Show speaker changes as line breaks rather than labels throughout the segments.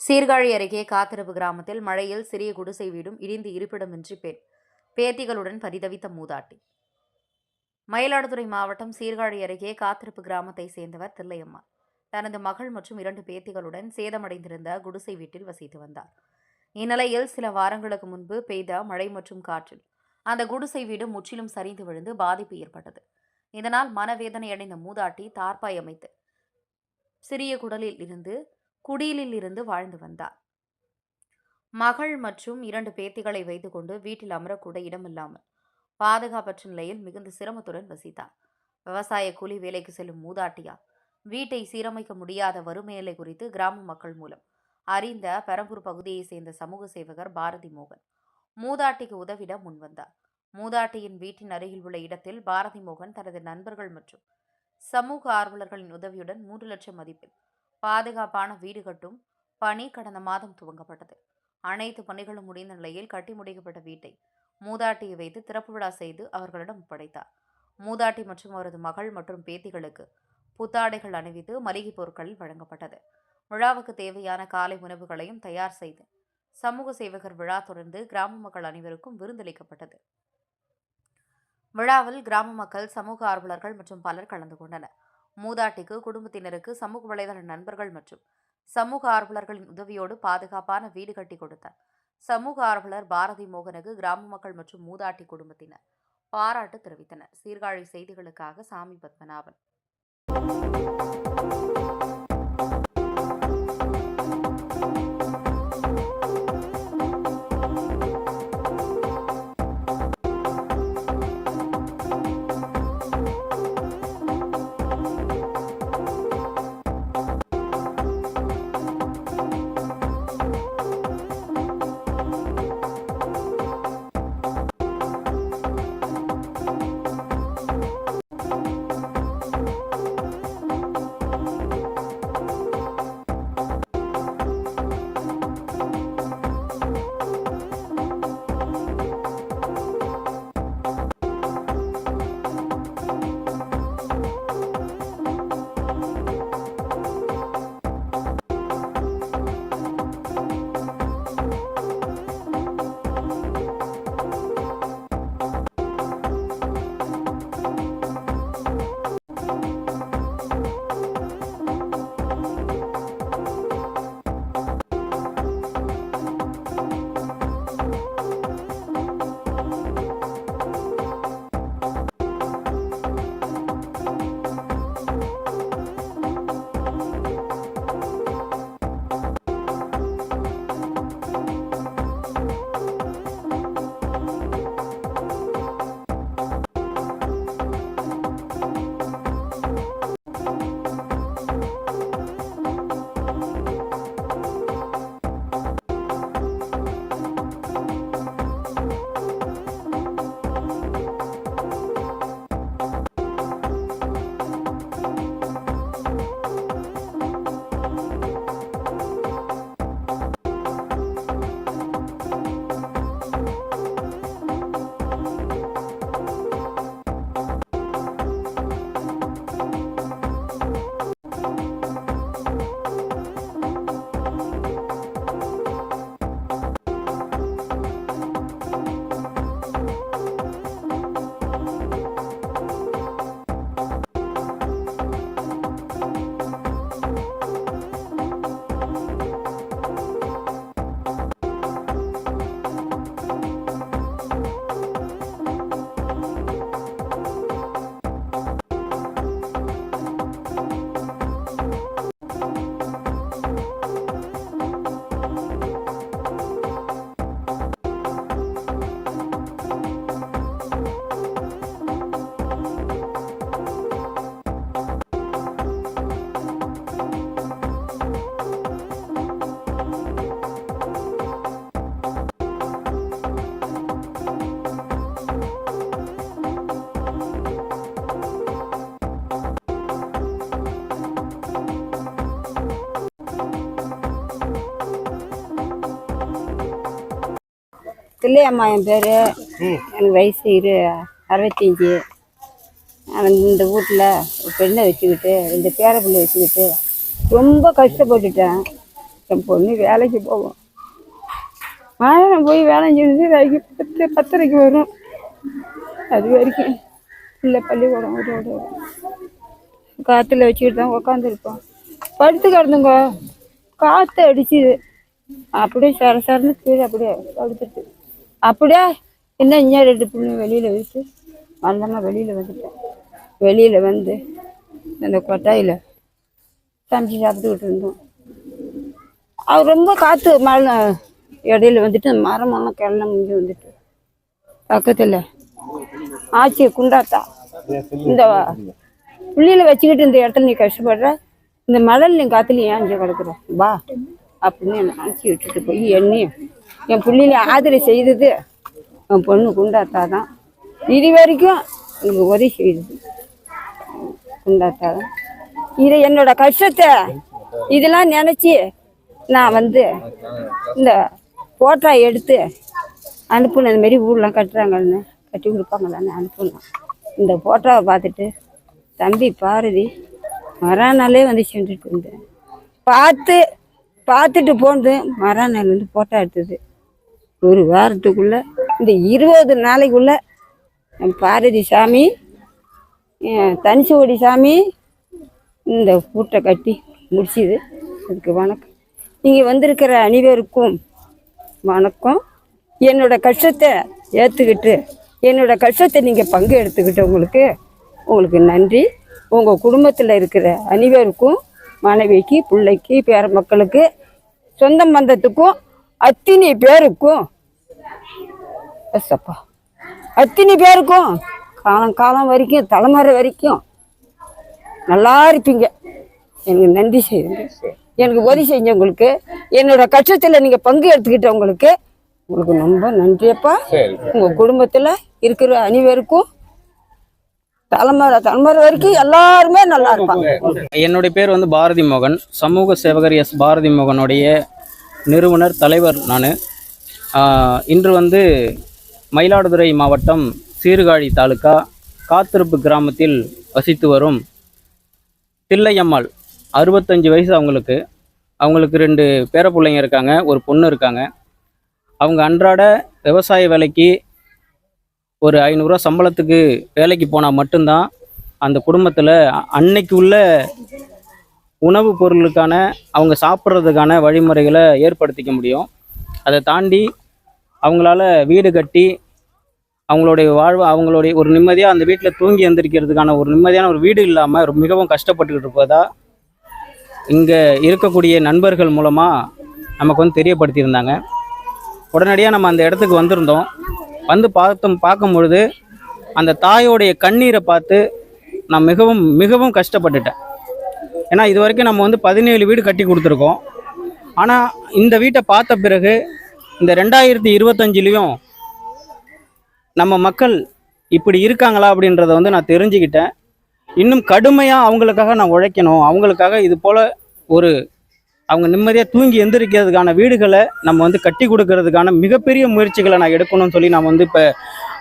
சீர்காழி அருகே காத்திருப்பு கிராமத்தில் மழையில் சிறிய குடிசை வீடும் இடிந்து இருப்பிடமின்றி பேத்திகளுடன் பரிதவித்த மூதாட்டி. மயிலாடுதுறை மாவட்டம் சீர்காழி அருகே காத்திருப்பு கிராமத்தை சேர்ந்தவர் தில்லையம்மா தனது மகள் மற்றும் 2 பேத்திகளுடன் சேதமடைந்திருந்த குடிசை வீட்டில் வசித்து வந்தார். இந்நிலையில் சில வாரங்களுக்கு முன்பு பெய்த மழை மற்றும் காற்றில் அந்த குடிசை வீடு முற்றிலும் சரிந்து விழுந்து பாதிப்பு ஏற்பட்டது. இதனால் மனவேதனை அடைந்த மூதாட்டி தார்பாய் அமைத்து சிறிய குடிலில் இருந்து வாழ்ந்து வந்தார். மகள் மற்றும் 2 பேத்திகளை வைத்துக்கொண்டு வீட்டில் அமரக்கூட இடமில்லாமல் பாதுகாப்பற்ற நிலையில் மிகுந்த சிரமத்துடன் வசித்தார். விவசாய கூலி வேலைக்கு செல்லும் மூதாட்டியார் வீட்டை சீரமைக்க முடியாத வறுமை நிலை குறித்து கிராம மக்கள் மூலம் அறிந்த பெரம்பூர் பகுதியை சேர்ந்த சமூக சேவகர் பாரதி மோகன் மூதாட்டிக்கு உதவிட முன்வந்தார். மூதாட்டியின் வீட்டின் அருகில் உள்ள இடத்தில் பாரதி மோகன் தனது நண்பர்கள் மற்றும் சமூக ஆர்வலர்களின் உதவியுடன் 3 லட்சம் மதிப்பில் பாதுகாப்பான வீடு கட்டும் பணி கடந்த மாதம் துவங்கப்பட்டது. அனைத்து பணிகளும் முடிந்த நிலையில் கட்டி முடிக்கப்பட்ட வீட்டை மூதாட்டியை வைத்து திறப்பு விழா செய்து அவர்களிடம் ஒப்படைத்தார். மூதாட்டி மற்றும் அவரது மகள் மற்றும் பேத்திகளுக்கு புத்தாடைகள் அணிவித்து மளிகை பொருட்கள் வழங்கப்பட்டது. விழாவுக்கு தேவையான காலை உணவுகளையும் தயார் செய்து சமூக சேவகர் விழா தொடர்ந்து கிராம மக்கள் அனைவருக்கும் விருந்தளிக்கப்பட்டது. விழாவில் கிராம மக்கள், சமூக ஆர்வலர்கள் மற்றும் பலர் கலந்து கொண்டனர். மூதாட்டிக்கு, குடும்பத்தினருக்கு சமூக வலைதள நண்பர்கள் மற்றும் சமூக ஆர்வலர்களின் உதவியோடு பாதுகாப்பான வீடு கட்டி கொடுத்தார். சமூக ஆர்வலர் பாரதி மோகனுக்கு கிராம மக்கள் மற்றும் மூதாட்டி குடும்பத்தினர் பாராட்டு தெரிவித்தனர். சீர்காழி செய்திகளுக்காக சாமி பத்மநாபன்.
தில்லையம்மா என் பேர். எனக்கு வயசு 65. இந்த வீட்டில் ஒரு பெண்ணை வச்சுக்கிட்டு 2 பேர பிள்ளை வச்சுக்கிட்டு ரொம்ப கஷ்டப்பட்டுட்டேன். என் பொண்ணு வேலைக்கு போகும். மாயனம் போய் வேலை செஞ்சு வேலைக்கு 10:30 வரும். அது வரைக்கும் இல்லை பள்ளிக்கூடம் ஒரு காற்றுல வச்சுக்கிட்டு தான் உக்காந்துருப்போம். படுத்து கிடந்துங்க, காற்று அடிச்சுது. அப்படியே சரசரன்னு கீழே அப்படியே படுத்துட்டு அப்படியே இன்னும் இன்னும் 2 பிள்ளை வெளியில் வச்சு வந்தமாக வெளியில் வந்துட்டேன். வெளியில் வந்து அந்த கொட்டாயில் சமைச்சு சாப்பிட்டுக்கிட்டு இருந்தோம். அவர் ரொம்ப காற்று மழை இடையில வந்துட்டு மரமெல்லாம் கிளம்ப முடிஞ்சு வந்துட்டு பக்கத்தில் ஆச்சி குண்டாத்தா இந்த புள்ளியில் வச்சுக்கிட்டு இந்த இடத்துல நீ கஷ்டப்படுற, இந்த மழலையும் காற்றுலையும் ஏன் அங்கே கிடக்குற வா அப்படின்னு என்னை ஆச்சி விட்டுட்டு போய் என்னையும் என் புள்ளியில ஆதரவு செய்தது என் பொண்ணு குண்டாத்தா தான். இது வரைக்கும் எனக்கு உதவி செய்தது குண்டாத்தா தான். இதை என்னோட கஷ்டத்தை இதெல்லாம் நினச்சி நான் வந்து இந்த போட்டோ எடுத்து அனுப்புனேன். இந்த மாதிரி ஊர்லாம் கட்டுறாங்கன்னு கட்டி கொடுப்பாங்களான்னு அனுப்புனேன். இந்த போட்டோவை பார்த்துட்டு தம்பி பாரதி மறுநாளே வந்து சென்றுட்டு இருந்தேன். பார்த்துட்டு போனது மறுநாள் வந்து போட்டோ எடுத்தது. ஒரு வாரத்துக்குள்ளே இந்த 20 நாளைக்குள்ளே என் பாரதி சாமி தனிச்சோடி சாமி இந்த கூட்டை கட்டி முடிச்சுது. அதுக்கு வணக்கம். நீங்கள் வந்திருக்கிற அனைவருக்கும் வணக்கம். என்னோட கஷ்டத்தை ஏற்றுக்கிட்டு என்னோட கஷ்டத்தை நீங்கள் பங்கு எடுத்துக்கிட்டவங்களுக்கு நன்றி. உங்கள் குடும்பத்தில் இருக்கிற அனைவருக்கும், மனைவிக்கு, பிள்ளைக்கு, பேர மக்களுக்கு, சொந்த பந்தத்துக்கும் அத்தனை பேருக்கும் எஸ்ப்பா அத்தனை பேருக்கும் காலம் வரைக்கும் தலைமுறை வரைக்கும் நல்லா இருப்பீங்க. எனக்கு நன்றி செய்யுங்க. எனக்கு உதவி செஞ்சவங்களுக்கு, என்னோட கஷ்டத்தில் நீங்கள் பங்கு எடுத்துக்கிட்டவங்களுக்கு உங்களுக்கு ரொம்ப நன்றியப்பா. உங்கள் குடும்பத்தில் இருக்கிற அனைவருக்கும் தலைமுறை வரைக்கும் எல்லாருமே நல்லா இருப்பாங்க.
என்னுடைய பேர் வந்து பாரதி மோகன், சமூக சேவகர் எஸ் பாரதி மோகனுடைய நிறுவனர் தலைவர் நான். இன்று வந்து மயிலாடுதுறை மாவட்டம் சீர்காழி தாலுக்கா காத்திருப்பு கிராமத்தில் வசித்து வரும் தில்லையம்மாள் 65 வயசு அவங்களுக்கு 2 பேர பிள்ளைங்க இருக்காங்க, ஒரு பொண்ணு இருக்காங்க. அவங்க அன்றாட விவசாய வேலைக்கு ஒரு 500 ரூபா சம்பளத்துக்கு வேலைக்கு போனால் மட்டும்தான் அந்த குடும்பத்தில் அன்னைக்கு உள்ள உணவுப் பொருளுக்கான அவங்க சாப்பிட்றதுக்கான வழிமுறைகளை ஏற்படுத்திக்க முடியும். அதை தாண்டி அவங்களால வீடு கட்டி அவங்களுடைய அவங்களுடைய ஒரு நிம்மதியாக அந்த வீட்டில் தூங்கி எந்திரிக்கிறதுக்கான ஒரு நிம்மதியான ஒரு வீடு இல்லாமல் மிகவும் கஷ்டப்பட்டுக்கிட்டு இருப்பதா இங்கே இருக்கக்கூடிய நண்பர்கள் மூலமாக நமக்கு வந்து தெரியப்படுத்தியிருந்தாங்க. உடனடியாக நம்ம அந்த இடத்துக்கு வந்திருந்தோம். வந்து பார்க்கும்பொழுது அந்த தாயோடைய கண்ணீரை பார்த்து நான் மிகவும் மிகவும் கஷ்டப்பட்டுட்டேன். ஏன்னா இது வரைக்கும் நம்ம வந்து 17 வீடு கட்டி கொடுத்துருக்கோம். ஆனால் இந்த வீட்டை பார்த்த பிறகு இந்த 2025லேயும் நம்ம மக்கள் இப்படி இருக்காங்களா அப்படின்றத வந்து நான் தெரிஞ்சுக்கிட்டேன். இன்னும் கடுமையாக அவங்களுக்காக நான் உழைக்கணும். அவங்களுக்காக இது போல் ஒரு அவங்க நிம்மதியாக தூங்கி எந்திரிக்கிறதுக்கான வீடுகளை நம்ம வந்து கட்டி கொடுக்கறதுக்கான மிகப்பெரிய முயற்சிகளை நான் எடுக்கணும்னு சொல்லி நான் வந்து இப்போ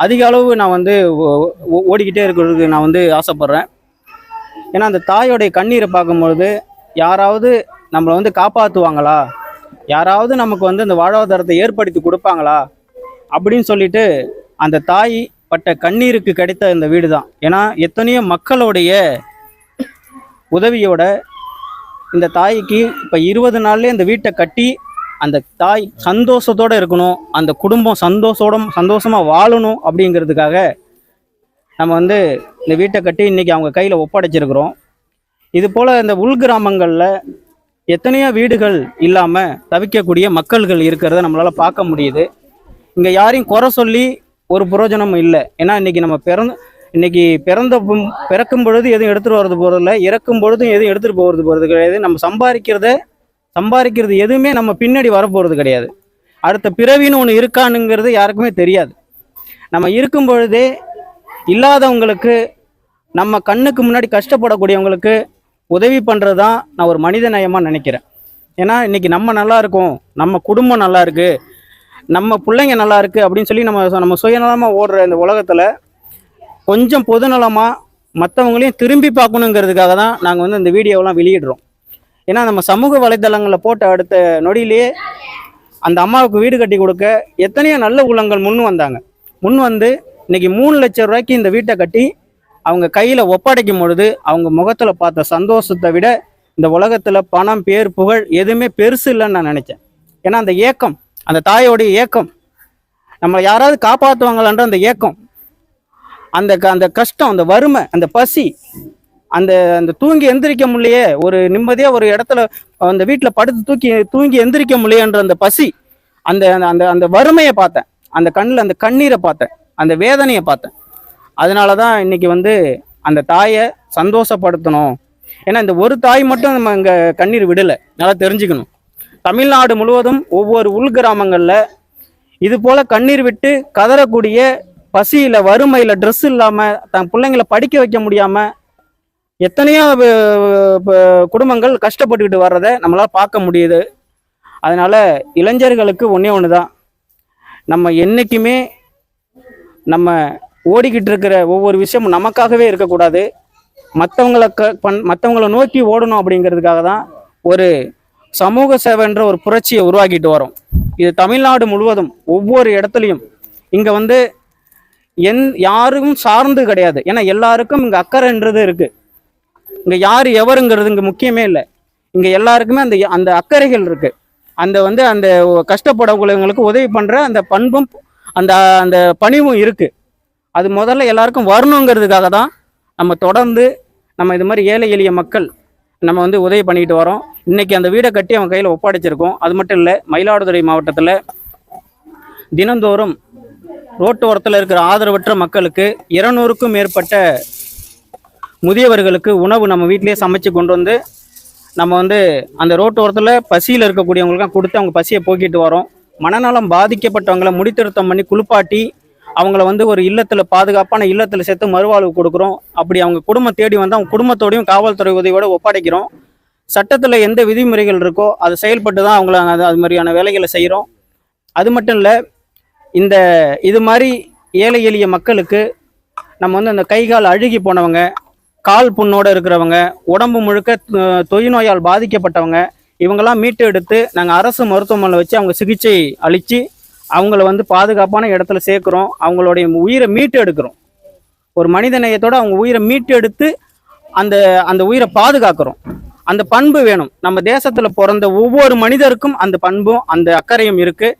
அதிக அளவு நான் வந்து ஓடிக்கிட்டே இருக்கிறதுக்கு நான் வந்து ஆசைப்பட்றேன். ஏன்னா அந்த தாயோடைய கண்ணீரை பார்க்கும்பொழுது யாராவது நம்மளை வந்து காப்பாற்றுவாங்களா, யாராவது நமக்கு வந்து அந்த வாழ்வாதாரத்தை ஏற்படுத்தி கொடுப்பாங்களா அப்படின்னு சொல்லிட்டு அந்த தாய் பட்ட கண்ணீருக்கு கிடைத்த இந்த வீடு தான். ஏன்னா எத்தனையோ மக்களுடைய உதவியோட இந்த தாய்க்கு இப்போ 20 நாள்லேயே இந்த வீட்டை கட்டி அந்த தாய் சந்தோஷத்தோடு இருக்கணும், அந்த குடும்பம் சந்தோஷமாக வாழணும் அப்படிங்கிறதுக்காக நம்ம வந்து இந்த வீட்டை கட்டி இன்றைக்கி அவங்க கையில் ஒப்படைச்சிருக்கிறோம். இது போல் இந்த உள்கிராமங்களில் எத்தனையோ வீடுகள் இல்லாமல் தவிக்கக்கூடிய மக்கள்கள் இருக்கிறத நம்மளால் பார்க்க முடியுது. இங்கே யாரையும் குறை சொல்லி ஒரு பிரயோஜனமும் இல்லை. ஏன்னா இன்றைக்கி நம்ம பிறக்கும் பொழுது எதுவும் எடுத்துகிட்டு வர்றது போகிறதில்ல, இறக்கும் பொழுதும் எதுவும் எடுத்துகிட்டு போகிறது கிடையாது. நம்ம சம்பாதிக்கிறது எதுவுமே நம்ம பின்னாடி வரப்போகிறது கிடையாது. அடுத்த பிறவின்னு ஒன்று இருக்கானுங்கிறது யாருக்குமே தெரியாது. நம்ம இருக்கும் பொழுதே இல்லாதவங்களுக்கு, நம்ம கண்ணுக்கு முன்னாடி கஷ்டப்படக்கூடியவங்களுக்கு உதவி பண்ணுறது தான் நான் ஒரு மனித நேயமாக நினைக்கிறேன். ஏன்னா இன்றைக்கி நம்ம நல்லா இருக்கோம், நம்ம குடும்பம் நல்லா இருக்குது, நம்ம பிள்ளைங்க நல்லா இருக்குது அப்படின்னு சொல்லி நம்ம சுயநலமாக ஓடுற இந்த உலகத்தில் கொஞ்சம் பொதுநலமாக மற்றவங்களையும் திரும்பி பார்க்கணுங்கிறதுக்காக தான் நாங்கள் வந்து இந்த வீடியோவெலாம் வெளியிடுறோம். ஏன்னா நம்ம சமூக வலைதளங்களில் போட்ட அடுத்த நொடியிலேயே அந்த அம்மாவுக்கு வீடு கட்டி கொடுக்க எத்தனையோ நல்ல உள்ளங்கள் முன் வந்தாங்க. முன் வந்து இன்னைக்கு 3 லட்சம் ரூபாய்க்கு இந்த வீட்டை கட்டி அவங்க கையில் ஒப்படைக்கும் பொழுது அவங்க முகத்தில் பார்த்த சந்தோஷத்தை விட இந்த உலகத்தில் பணம், பேர், புகழ் எதுவுமே பெருசு இல்லைன்னு நான் நினைச்சேன். ஏன்னா அந்த ஏக்கம், அந்த தாயோடைய ஏக்கம், நம்மளை யாராவது காப்பாற்றுவாங்களான்ற அந்த ஏக்கம், அந்த கஷ்டம், அந்த வறுமை, அந்த பசி, அந்த தூங்கி எந்திரிக்க முடியலையே, ஒரு நிம்மதியாக ஒரு இடத்துல அந்த வீட்டில் படுத்து தூங்கி எந்திரிக்க முடியன்ற அந்த பசி, அந்த அந்த அந்த வறுமையை பார்த்தேன், அந்த கண்ணில் அந்த கண்ணீரை பார்த்தேன், அந்த வேதனையை பார்த்தேன். அதனால தான் இன்னைக்கு வந்து அந்த தாயை சந்தோஷப்படுத்தணும். ஏன்னா இந்த ஒரு தாய் மட்டும் நம்ம இங்கே கண்ணீர் விடலை, நல்லா தெரிஞ்சுக்கணும். தமிழ்நாடு முழுவதும் ஒவ்வொரு உள்கிராமங்களில் இது போல் கண்ணீர் விட்டு கதறக்கூடிய, பசியில், வறுமையில், ட்ரெஸ் இல்லாமல், தன் பிள்ளைங்களை படிக்க வைக்க முடியாமல் எத்தனையோ குடும்பங்கள் கஷ்டப்பட்டுக்கிட்டு வர்றதை நம்மளால் பார்க்க முடியுது. அதனால் இளைஞர்களுக்கு ஒன்று தான், நம்ம என்றைக்குமே நம்ம ஓடிக்கிட்டு இருக்கிற ஒவ்வொரு விஷயமும் நமக்காகவே இருக்கக்கூடாது, மற்றவங்களை நோக்கி ஓடணும். அப்படிங்கிறதுக்காக தான் ஒரு சமூக சேவைன்ற ஒரு புரட்சியை உருவாக்கிட்டு வரோம். இது தமிழ்நாடு முழுவதும் ஒவ்வொரு இடத்துலையும். இங்கே வந்து யாரும் சார்ந்து கிடையாது, ஏன்னா எல்லாருக்கும் இங்கே அக்கறைன்றது இருக்குது. இங்கே யார் எவருங்கிறது இங்கே முக்கியமே இல்லை. இங்கே எல்லாருக்குமே அந்த அக்கறைகள் இருக்குது. அந்த கஷ்டப்படக்கூடியவங்களுக்கு உதவி பண்ணுற அந்த பண்பும் அந்த பணிவும் இருக்குது. அது முதல்ல எல்லாருக்கும் வரணுங்கிறதுக்காக தான் நம்ம தொடர்ந்து நம்ம இது மாதிரி ஏழை எளிய மக்கள் நம்ம வந்து உதவி பண்ணிக்கிட்டு வரோம். இன்றைக்கி அந்த வீடை கட்டி அவங்க கையில் ஒப்படைச்சிருக்கோம். அது மட்டும் இல்லை, மயிலாடுதுறை மாவட்டத்தில் தினந்தோறும் ரோட்டு ஓரத்தில் இருக்கிற ஆதரவற்ற மக்களுக்கு 200க்கும் மேற்பட்ட முதியவர்களுக்கு உணவு நம்ம வீட்டிலேயே சமைச்சு கொண்டு வந்து நம்ம வந்து அந்த ரோட்டு ஓரத்தில் பசியில் இருக்கக்கூடியவங்களுக்கும் கொடுத்து அவங்க பசியை போக்கிட்டு வரோம். மனநலம் பாதிக்கப்பட்டவங்களை முடித்திருத்தம் பண்ணி குளிப்பாட்டி அவங்கள வந்து ஒரு இல்லத்தில், பாதுகாப்பான இல்லத்தில் சேர்த்து மறுவாழ்வு கொடுக்குறோம். அப்படி அவங்க குடும்பம் தேடி வந்து அவங்க குடும்பத்தோடையும் காவல்துறை உதவியோடு ஒப்படைக்கிறோம். சட்டத்தில் எந்த விதிமுறைகள் இருக்கோ அதை செயல்பட்டு தான் அவங்கள அது மாதிரியான வேலைகளை செய்கிறோம். அது மட்டும் இல்லை, இது மாதிரி ஏழை எளிய மக்களுக்கு நம்ம வந்து அந்த கை கால் அழுகி போனவங்க, கால் புண்ணோடு இருக்கிறவங்க, உடம்பு முழுக்க தொழுநோயால் பாதிக்கப்பட்டவங்க, இவங்கெல்லாம் மீட்டு எடுத்து நாங்கள் அரசு மருத்துவமனையில் வச்சு அவங்க சிகிச்சை அளித்து அவங்கள வந்து பாதுகாப்பான இடத்துல சேர்க்குறோம். அவங்களுடைய உயிரை மீட்டு எடுக்கிறோம். ஒரு மனித நேயத்தோடு அவங்க உயிரை மீட்டு எடுத்து அந்த உயிரை பாதுகாக்கிறோம். அந்த பண்பு வேணும். நம்ம தேசத்தில் பிறந்த ஒவ்வொரு மனிதருக்கும் அந்த பண்பும் அந்த அக்கறையும் இருக்குது.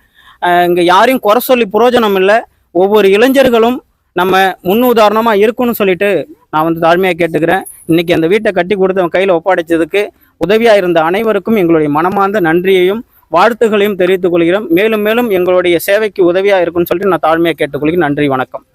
இங்கே யாரையும் குறை சொல்லி புரோஜனம் இல்லை. ஒவ்வொரு இளைஞர்களும் நம்ம முன்னுதாரணமாக இருக்குன்னு சொல்லிட்டு நான் வந்து தாழ்மையாக கேட்டுக்கிறேன். இன்றைக்கி அந்த வீட்டை கட்டி கொடுத்து அவன் கையில் ஒப்படைச்சதுக்கு உதவியாக இருந்த அனைவருக்கும் எங்களுடைய மனமார்ந்த நன்றியையும் வாழ்த்துக்களையும் தெரிவித்துக் கொள்கிறோம். மேலும் மேலும் எங்களுடைய சேவைக்கு உதவியாக இருக்குன்னு சொல்லிட்டு நான் தாழ்மையாக கேட்டுக்கொள்கிறேன். நன்றி, வணக்கம்.